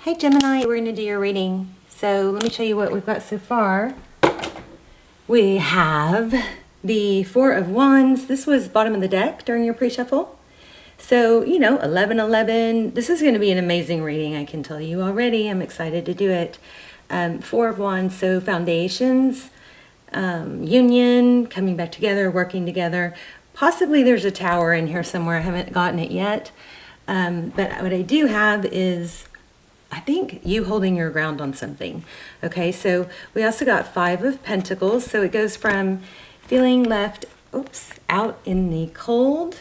Hey Gemini, we're going to do your reading. So let me show you what we've got so far. We have the Four of Wands. This was bottom of the deck during your pre-shuffle. So, 11-11. This is going to be an amazing reading, I can tell you already. I'm excited to do it. Four of Wands, so foundations, union, coming back together, working together. Possibly there's a tower in here somewhere. I haven't gotten it yet. But what I do have is, I think, you holding your ground on something. Okay, so we also got Five of Pentacles. So it goes from feeling left, out in the cold,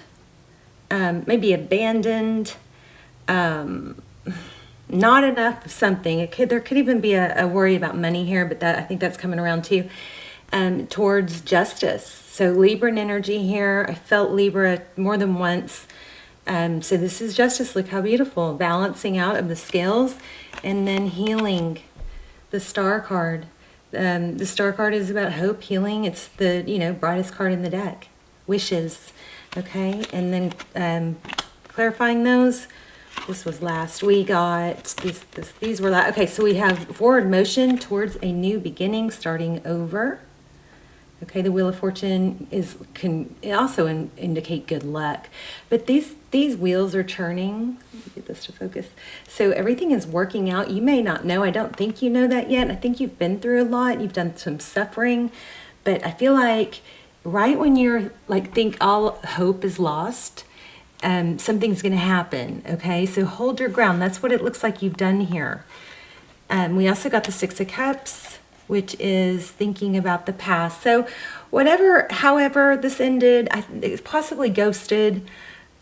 maybe abandoned, not enough of something. There could even be a worry about money here, but I think that's coming around too. Towards justice. So Libran energy here. I felt Libra more than once. So this is justice. Look how beautiful. Balancing out of the scales and then healing. The Star card. The Star card is about hope, healing. It's the, brightest card in the deck. Wishes. Okay. And then clarifying those. This was last. We got these were last. Okay. So we have forward motion towards a new beginning, starting over. Okay, the Wheel of Fortune can also indicate good luck. But these wheels are turning. Let me get this to focus. So everything is working out. You may not know. I don't think you know that yet. I think you've been through a lot. You've done some suffering. But I feel like right when you're think all hope is lost, something's going to happen. Okay, so hold your ground. That's what it looks like you've done here. We also got the Six of Cups, which is thinking about the past. So however this ended, it's possibly ghosted.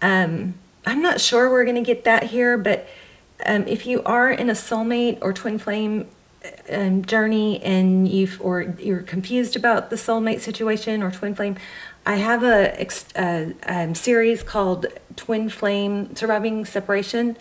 I'm not sure we're going to get that here, but if you are in a soulmate or twin flame journey and you're confused about the soulmate situation or twin flame, I have a series called Twin Flame Surviving Separation.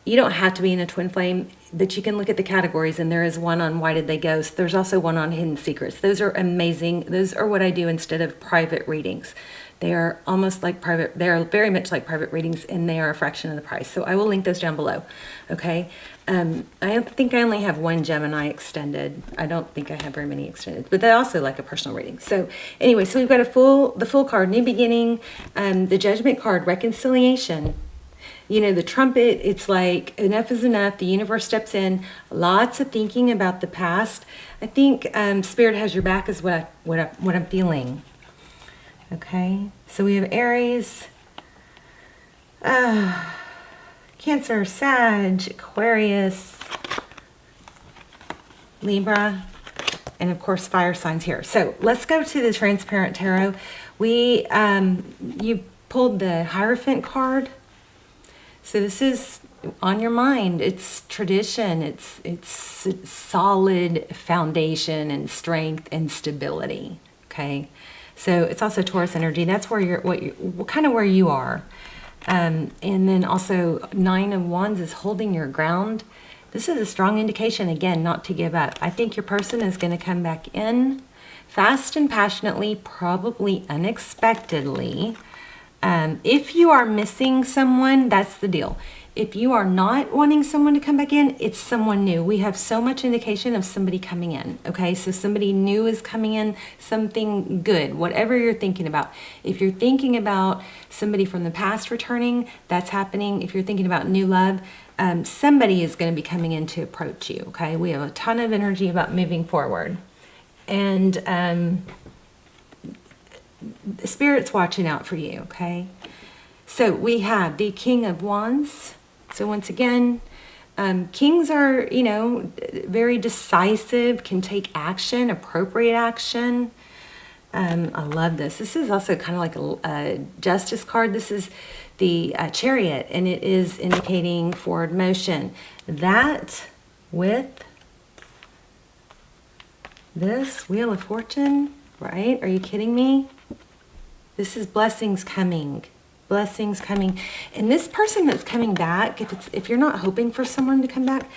You don't have to be in a twin flame, but you can look at the categories, and there is one on why did they ghost. There's also one on hidden secrets. Those are amazing. Those are what I do instead of private readings. They are almost like private. They are very much like private readings, and they are a fraction of the price. So I will link those down below. Okay. I think I only have one Gemini extended. I don't think I have very many extended, but they also like a personal reading. So anyway, so we've got the full card, new beginning, the Judgment card, reconciliation. The trumpet, it's like enough is enough. The universe steps in. Lots of thinking about the past. I think Spirit has your back is what I'm feeling. Okay, so we have Aries, Cancer, Sag, Aquarius, Libra, and of course fire signs here. So let's go to the Transparent Tarot. You pulled the Hierophant card. So this is on your mind. It's tradition. It's solid foundation and strength and stability. Okay, so it's also Taurus energy. That's where kind of where you are. And then also Nine of Wands is holding your ground. This is a strong indication, again, not to give up. I think your person is going to come back in fast and passionately, probably unexpectedly. If you are missing someone, that's the deal. If you are not wanting someone to come back in, it's someone new. We have so much indication of somebody coming in. Okay, so somebody new is coming in, something good, whatever you're thinking about. If you're thinking about somebody from the past returning, that's happening. If you're thinking about new love, somebody is going to be coming in to approach you. Okay, we have a ton of energy about moving forward. And Spirit's watching out for you, okay? So we have the King of Wands. So once again, kings are, very decisive, can take action, appropriate action. I love this. This is also kind of like a Justice card. This is the Chariot, and it is indicating forward motion. That with this Wheel of Fortune, right? Are you kidding me? This is blessings coming. Blessings coming. And this person that's coming back, if you're not hoping for someone to come back,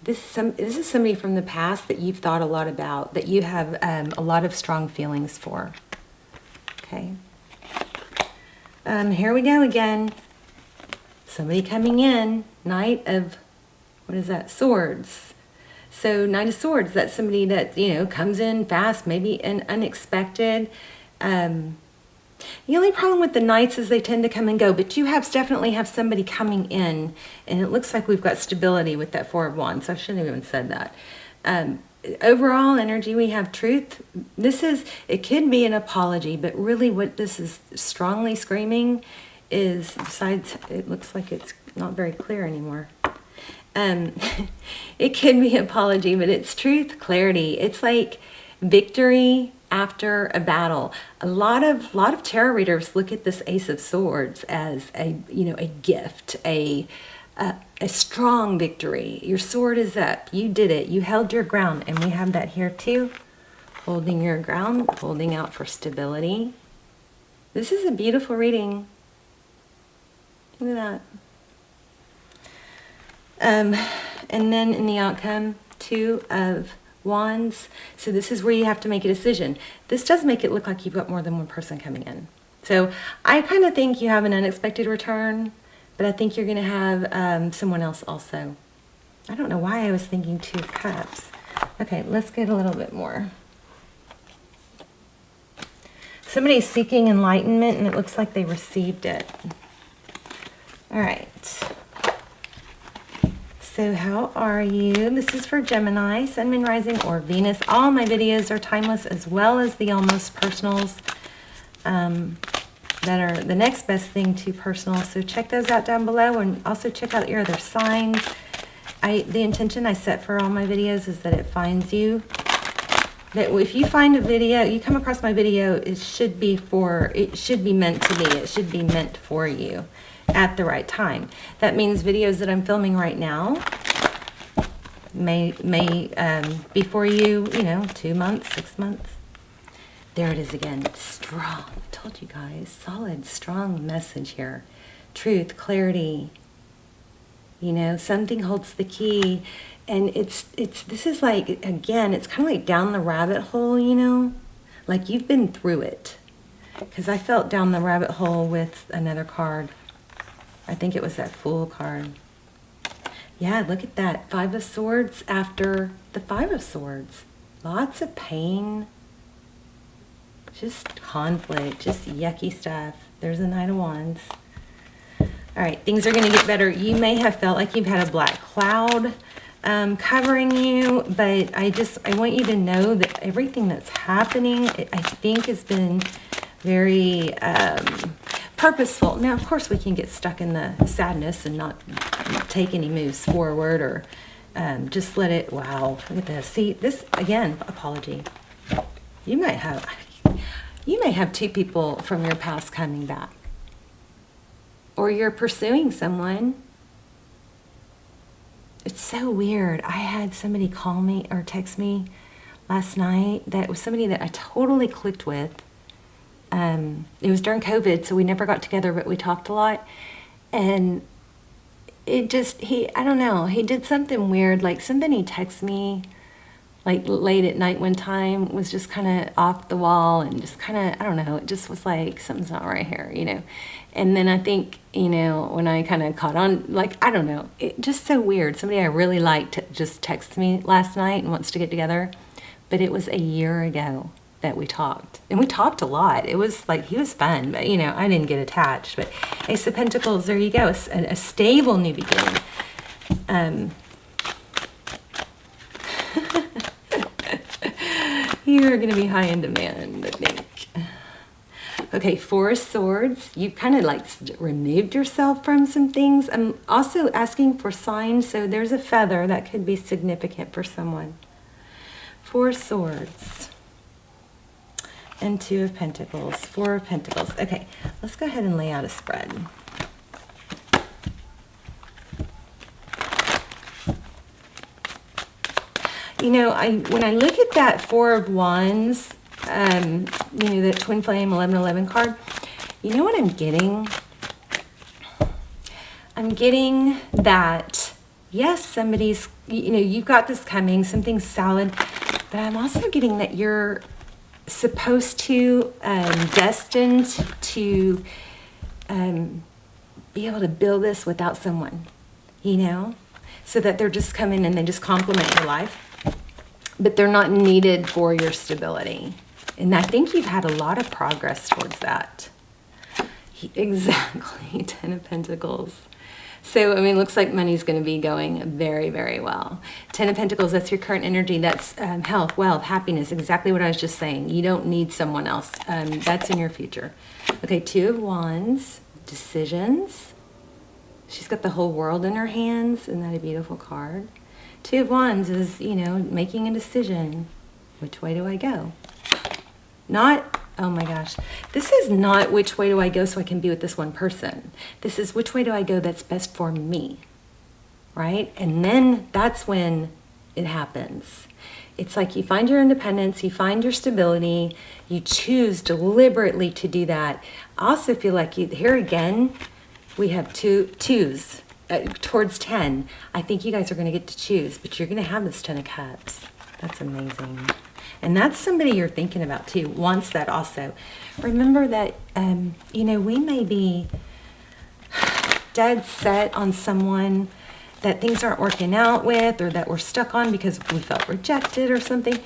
this is somebody from the past that you've thought a lot about, that you have a lot of strong feelings for. Okay. Here we go again. Somebody coming in. Knight of what is that? Swords. So Knight of Swords, that's somebody that, you know, comes in fast, maybe an unexpected. The only problem with the Knights is they tend to come and go, but you definitely have somebody coming in, and it looks like we've got stability with that Four of Wands, so I shouldn't have even said that. Overall energy, we have truth. It could be an apology, but really what this is strongly screaming is, besides, it looks like it's not very clear anymore. It could be an apology, but it's truth, clarity. It's like victory after a battle. A lot of tarot readers look at this Ace of Swords as a gift, a strong victory. Your sword is up. You did it. You held your ground, and we have that here too. Holding your ground, holding out for stability. This is a beautiful reading. Look at that. And then in the outcome, Two of Wands. So this is where you have to make a decision. This does make it look like you've got more than one person coming in. So I kind of think you have an unexpected return, but I think you're going to have someone else also. I don't know why I was thinking Two of Cups. Okay, let's get a little bit more. Somebody's seeking enlightenment, and it looks like they received it. All right. So how are you? This is for Gemini, Sun, Moon, Rising, or Venus. All my videos are timeless, as well as the almost personals that are the next best thing to personal. So check those out down below, and also check out your other signs. The intention I set for all my videos is that it finds you. That if you find a video, you come across my video, it should be meant to be. It should be meant for you at the right time. That means videos that I'm filming right now may be for you, 2 months, 6 months. There it is again. Strong. I told you guys. Solid, strong message here. Truth, clarity. Something holds the key. And this is like, again, it's kind of like down the rabbit hole, like you've been through it. Because I felt down the rabbit hole with another card. I think it was that Fool card. Yeah, look at that. Five of Swords after the Five of Swords. Lots of pain. Just conflict. Just yucky stuff. There's the Knight of Wands. All right, things are going to get better. You may have felt like you've had a black cloud covering you, but I want you to know that everything that's happening, I think, has been very purposeful. Now, of course, we can get stuck in the sadness and not take any moves forward, or just let it, wow, look at this. See, this, again, apology. You may have two people from your past coming back. Or you're pursuing someone. It's so weird. I had somebody call me or text me last night that was somebody that I totally clicked with. It was during COVID, so we never got together, but we talked a lot. And I don't know, he did something weird, like something he texted me like late at night one time was just kind of off the wall, and just kind of, I don't know, it just was like, something's not right here, And then I think, when I kind of caught on, like, I don't know, it just so weird. Somebody I really liked just texted me last night and wants to get together, but it was a year ago that we talked, and we talked a lot. It was like, he was fun, but I didn't get attached. But Ace of Pentacles, there you go, a stable new beginning. You're going to be high in demand, I think. Okay, Four of Swords. You kind of like removed yourself from some things. I'm also asking for signs, so there's a feather that could be significant for someone. Four of Swords. And Two of Pentacles. Four of Pentacles. Okay, let's go ahead and lay out a spread. When I look at that Four of Wands, the Twin Flame 1111 card, you know what I'm getting? I'm getting that, yes, somebody's, you've got this coming, something solid, but I'm also getting that you're supposed to, destined to be able to build this without someone, so that they're just coming and they just complement your life, but they're not needed for your stability. And I think you've had a lot of progress towards that. Exactly, Ten of Pentacles. So, I mean, looks like money's going to be going very, very well. Ten of Pentacles, that's your current energy. That's health, wealth, happiness, exactly what I was just saying. You don't need someone else. That's in your future. Okay, Two of Wands, decisions. She's got the whole world in her hands. Isn't that a beautiful card? Two of Wands is, you know, making a decision. Which way do I go? Not, oh my gosh, this is not which way do I go so I can be with this one person. This is which way do I go that's best for me, right? And then that's when it happens. It's like you find your independence, you find your stability, you choose deliberately to do that. I also feel like here again, we have twos towards 10. I think you guys are going to get to choose, but you're going to have this Ten of Cups. That's amazing. And that's somebody you're thinking about too, wants that also. Remember that, you know, we may be dead set on someone that things aren't working out with, or that we're stuck on because we felt rejected or something.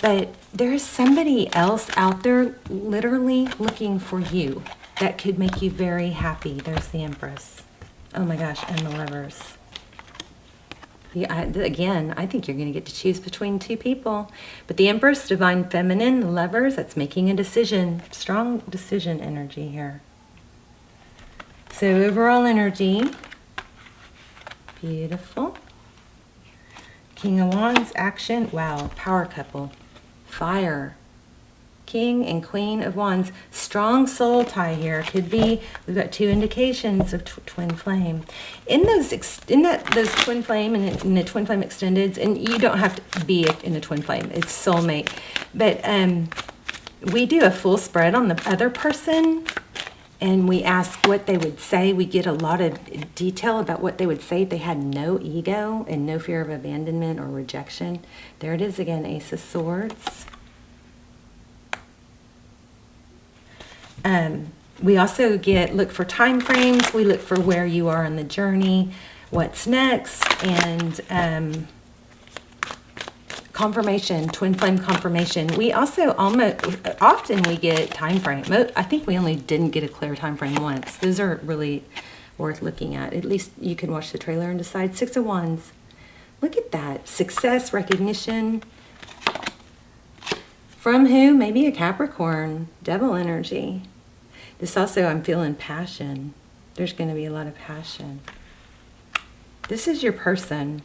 But there is somebody else out there literally looking for you that could make you very happy. There's the Empress. Oh my gosh, and the Lovers. Yeah, again, I think you're going to get to choose between two people. But the Empress, Divine Feminine, the Lovers, that's making a decision. Strong decision energy here. So overall energy, beautiful. King of Wands, action. Wow, power couple. Fire. King and Queen of Wands. Strong soul tie here. Could be, we've got two indications of twin flame. In those twin flame and in the twin flame extendeds, and you don't have to be in a twin flame, it's soulmate. But we do a full spread on the other person, and we ask what they would say. We get a lot of detail about what they would say if they had no ego and no fear of abandonment or rejection. There it is again, Ace of Swords. We also look for time frames. We look for where you are on the journey, what's next, and confirmation, twin flame confirmation. We also often we get time frame. I think we only didn't get a clear time frame once. Those are really worth looking at. At least you can watch the trailer and decide. Six of Wands. Look at that. Success, recognition. From who? Maybe a Capricorn. Devil energy. This also, I'm feeling passion. There's going to be a lot of passion. This is your person.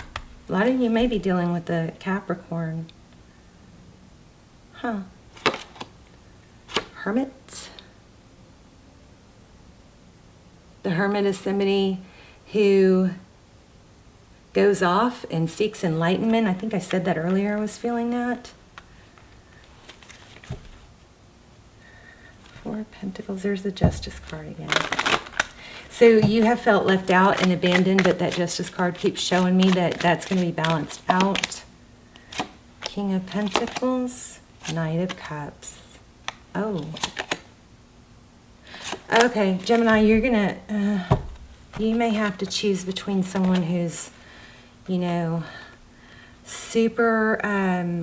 A lot of you may be dealing with the Capricorn. Huh. Hermit. The Hermit is somebody who goes off and seeks enlightenment. I think I said that earlier. I was feeling that. Four of Pentacles. There's the Justice card again. So you have felt left out and abandoned, but that Justice card keeps showing me that that's going to be balanced out. King of Pentacles. Knight of Cups. Oh. Okay, Gemini, you're going to... you may have to choose between someone who's, you know, super,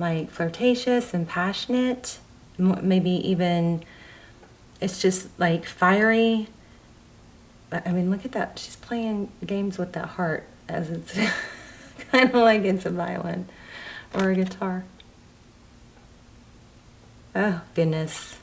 like, flirtatious and passionate. Maybe even... it's just like fiery. I mean, look at that. She's playing games with that heart as it's kind of like it's a violin or a guitar. Oh, goodness.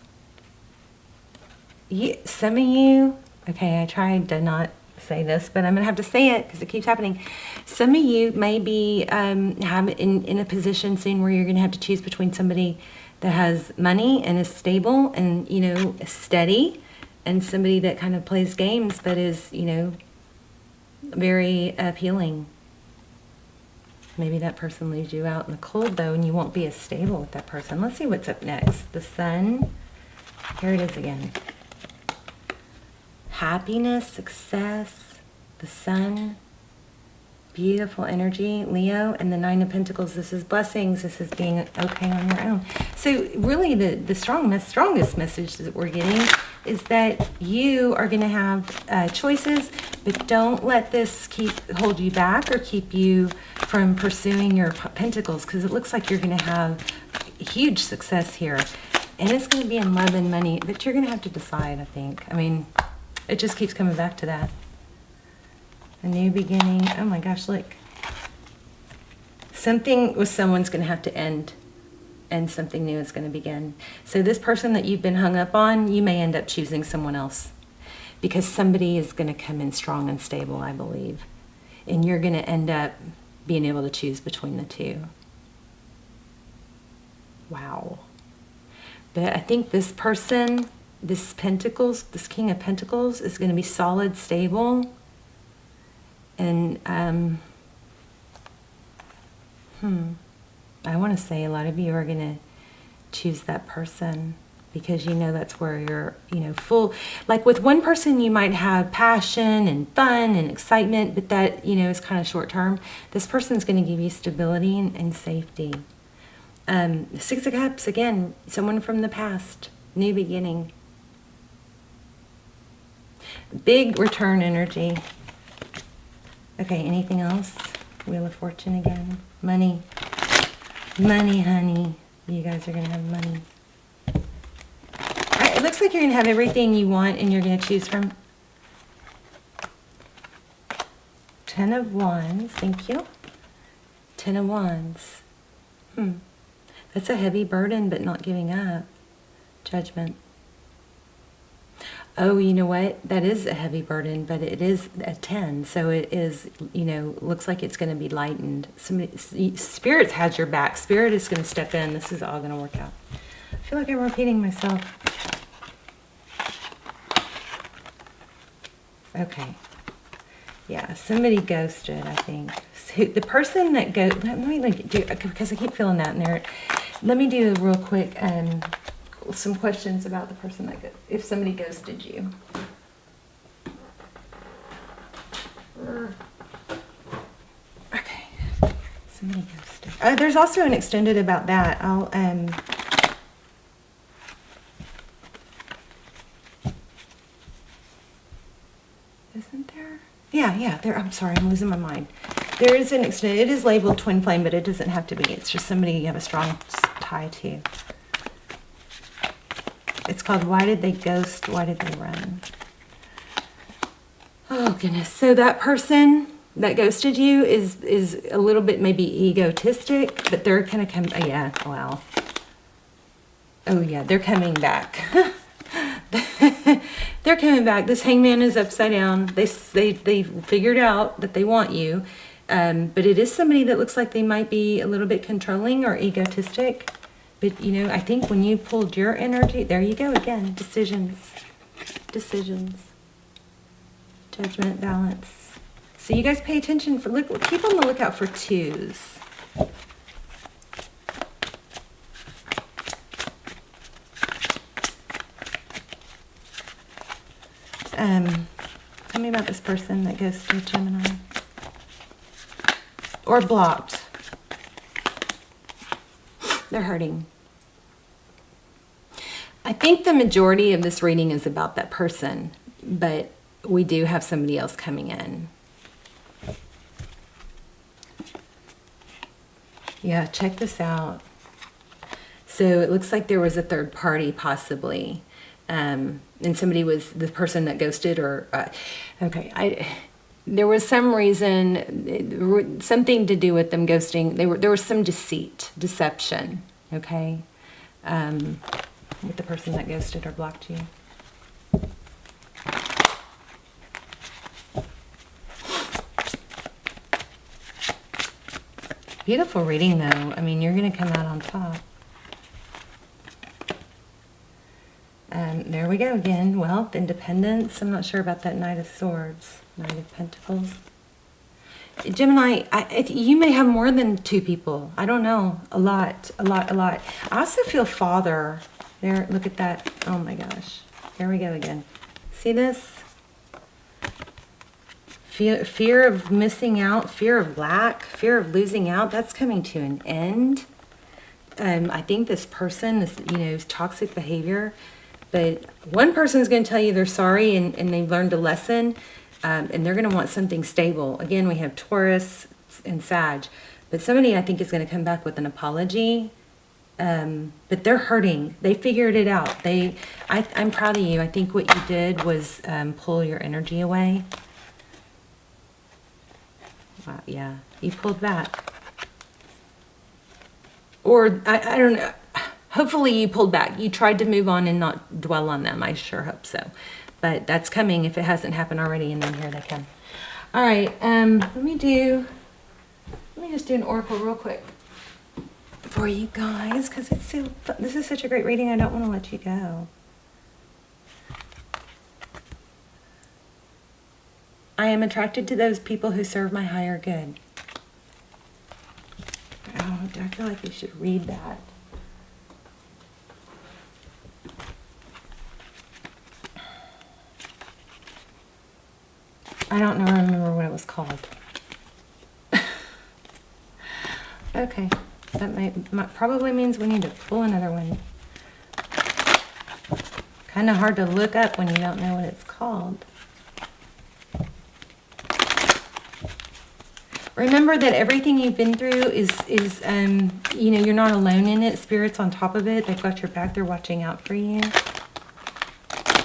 Some of you, okay, I tried to not say this, but I'm going to have to say it because it keeps happening. Some of you may be in a position soon where you're going to have to choose between somebody that has money and is stable and, you know, steady, and somebody that kind of plays games but is, you know, very appealing. Maybe that person leaves you out in the cold, though, and you won't be as stable with that person. Let's see what's up next. The Sun. Here it is again. Happiness, success, the Sun. Beautiful energy, Leo, and the Nine of Pentacles. This is blessings. This is being okay on your own. So really the strongest message that we're getting is that you are going to have choices, but don't let this hold you back or keep you from pursuing your pentacles, because it looks like you're going to have huge success here. And it's going to be in love and money, but you're going to have to decide, I think. I mean, it just keeps coming back to that. A new beginning. Oh my gosh, look. Something with someone's going to have to end, and something new is going to begin. So this person that you've been hung up on, you may end up choosing someone else, because somebody is going to come in strong and stable, I believe. And you're going to end up being able to choose between the two. Wow. But I think this person, this Pentacles, this King of Pentacles, is going to be solid, stable. And, I want to say a lot of you are going to choose that person, because you know that's where you're, you know, full. Like with one person, you might have passion and fun and excitement, but that, you know, is kind of short term. This person's going to give you stability and safety. Six of Cups, again, someone from the past, new beginning. Big return energy. Okay, anything else? Wheel of Fortune again. Money. Money, honey. You guys are going to have money. It looks like you're going to have everything you want and you're going to choose from. 10 of Wands. Thank you. 10 of Wands. That's a heavy burden, but not giving up. Judgment. Oh, you know what? That is a heavy burden, but it is a 10. So it is, you know, looks like it's going to be lightened. Spirit has your back. Spirit is going to step in. This is all going to work out. I feel like I'm repeating myself. Okay. Yeah, somebody ghosted, I think. So the person that let me do, because I keep feeling that in there. Let me do a real quick some questions about the person that if somebody ghosted you. Okay. Somebody ghosted. There's also an extended about that. I'll isn't there? Yeah, there. I'm sorry, I'm losing my mind. There is an extended. It is labeled twin flame, but it doesn't have to be. It's just somebody you have a strong tie to. It's called Why Did They Ghost? Why Did They Run? Oh, goodness. So that person that ghosted you is a little bit maybe egotistic, but they're going to come. Oh, yeah. Wow. Oh, yeah. They're coming back. They're coming back. This hangman is upside down. They figured out that they want you. But it is somebody that looks like they might be a little bit controlling or egotistic. But, you know, I think when you pulled your energy, there you go again. Decisions. Judgment, balance. So you guys pay attention. Keep on the lookout for twos. Tell me about this person that goes to Gemini. Or blocked. They're hurting. I think the majority of this reading is about that person, but we do have somebody else coming in. Yeah, check this out. So it looks like there was a third party possibly. And somebody was the person that ghosted or... there was some reason, something to do with them ghosting. There was some deception, okay? With the person that ghosted or blocked you. Beautiful reading, though. I mean, you're going to come out on top. There we go again. Wealth, independence. I'm not sure about that Knight of Swords. Knight of Pentacles. Gemini, you may have more than two people. I don't know. A lot. I also feel father. There, look at that. Oh my gosh. There we go again. See this? Fear of missing out, fear of lack, fear of losing out. That's coming to an end. I think this person, this toxic behavior, But one person's going to tell you they're sorry and they've learned a lesson, and they're going to want something stable. Again, we have Taurus and Sag. But somebody, I think, is going to come back with an apology. But they're hurting. They figured it out. I'm proud of you. I think what you did was pull your energy away. Wow, yeah, you pulled back. Or, I don't know. Hopefully you pulled back. You tried to move on and not dwell on them. I sure hope so. But that's coming if it hasn't happened already, and then here they come. All right, let me just do an oracle real quick for you guys, because it's so fun. This is such a great reading. I don't want to let you go. I am attracted to those people who serve my higher good. Oh, I feel like you should read that. I don't remember what it was called. Okay, that probably means we need to pull another one. Kind of hard to look up when you don't know what it's called. Remember that everything you've been through is you know, you're not alone in it. Spirit's on top of it. They've got your back. They're watching out for you.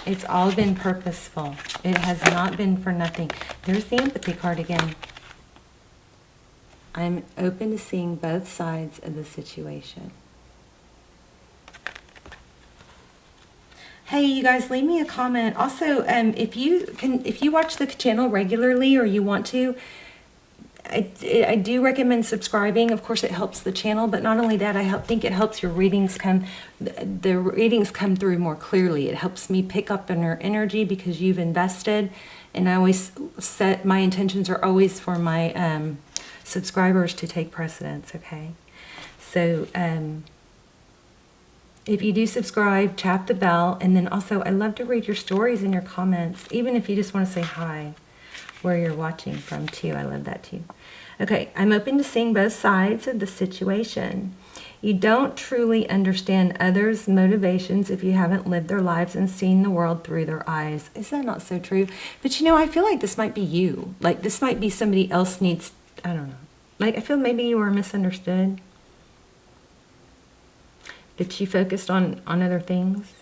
It's all been purposeful. It has not been for nothing. There's the empathy card again. I'm open to seeing both sides of the situation. Hey, you guys, leave me a comment. Also, if you watch the channel regularly or you want to, I do recommend subscribing. Of course, it helps the channel, but not only that, I think it helps your readings the readings come through more clearly. It helps me pick up on your energy because you've invested, and I always set my intentions are always for my subscribers to take precedence. Okay, so if you do subscribe, tap the bell, and then also I love to read your stories and your comments, even if you just want to say hi where you're watching from too. I love that too. Okay, I'm open to seeing both sides of the situation. You don't truly understand others' motivations if you haven't lived their lives and seen the world through their eyes. Is that not so true? But you know, I feel like this might be you. Like this might be somebody else needs, I don't know. Like I feel maybe you were misunderstood. That you focused on other things.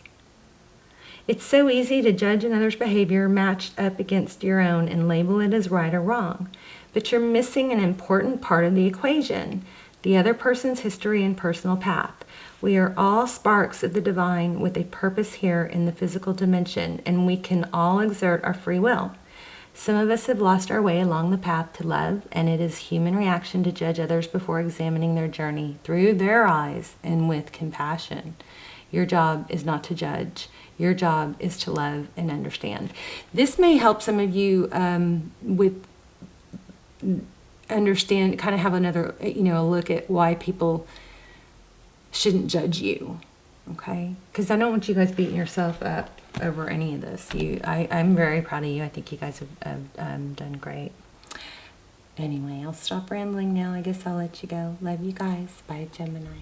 It's so easy to judge another's behavior matched up against your own and label it as right or wrong. But you're missing an important part of the equation, the other person's history and personal path. We are all sparks of the divine with a purpose here in the physical dimension, and we can all exert our free will. Some of us have lost our way along the path to love, and it is human reaction to judge others before examining their journey through their eyes and with compassion. Your job is not to judge. Your job is to love and understand. This may help some of you with understand, kind of have another, you know, a look at why people shouldn't judge you. Okay? Because I don't want you guys beating yourself up over any of this. I'm very proud of you. I think you guys have done great. Anyway, I'll stop rambling now. I guess I'll let you go. Love you guys. Bye, Gemini.